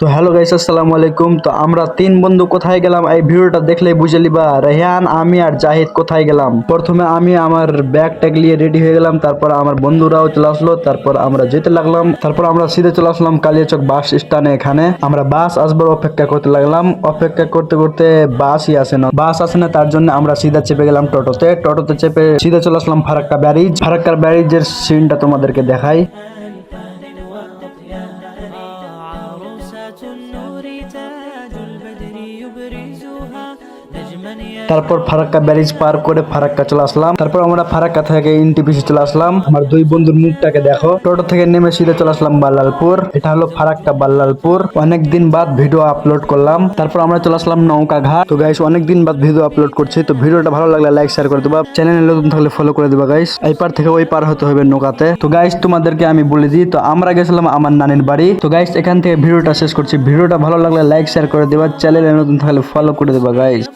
তো hello guys, আসসালামু আলাইকুম। তো আমরা তিন বন্ধু কোথায় গেলাম এই ভিডিওটা দেখলেই বুঝে লিবা। রেহান, আমি আর জাহিদ কোথায় গেলাম। প্রথমে আমি আমার ব্যাগ ট্যাগ নিয়ে রেডি হয়ে গেলাম, তারপর আমার বন্ধুরাও চলে আসলো, তারপর আমরা যেতে লাগলাম। তারপর আমরা সিধে চলে আসলাম কালিয়াচক বাস স্ট্যান্ডে। এখানে আমরা বাস আসবার অপেক্ষা করতে লাগলাম। অপেক্ষা করতে করতে বাসই আসে না, তার জন্য আমরা সিধা চেপে গেলাম টোটোতে চেপে সিধা চলে আসলাম ফারাক্কার ব্যারিজের সিনটা তোমাদেরকে দেখাই। عروسة النور تاج البدر يبرزها نجما তারপর ফারাক্কা ব্যারিজ পার করে ফারাক্কা চলে আসলাম। তারপর আমরা ফারাক্কা থেকে এনটিপিসি চলে আসলাম। আমার দুই বন্ধুর মুখটাকে দেখো। টোটো থেকে নেমে সিধে চলে আসলাম বাল্লালপুর। এটা হলো ফারাক্কা বাল্লালপুর। অনেকদিন বাদ ভিডিও আপলোড করলাম। তারপর আমরা চলে আসলাম নৌকা ঘাট। তো গাইস, অনেকদিন বাদ ভিডিও আপলোড করছি। তো ভিডিওটা ভালো লাগলে লাইক শেয়ার করে দেবা, চ্যানেলে নতুন থাকলে ফলো করে দেবা গাইস। এই পার থেকে ওই পার হতে হবে নৌকাতে। তো গাইস, তোমাদেরকে আমি বলে দিই, তো আমরা গেছিলাম আমার নানির বাড়ি। তো গাইস, এখান থেকে ভিডিওটা শেষ করছি। ভিডিওটা ভালো লাগলে লাইক শেয়ার করে দেবা, চ্যানেলে নতুন থাকলে ফলো করে দেবা গাইস।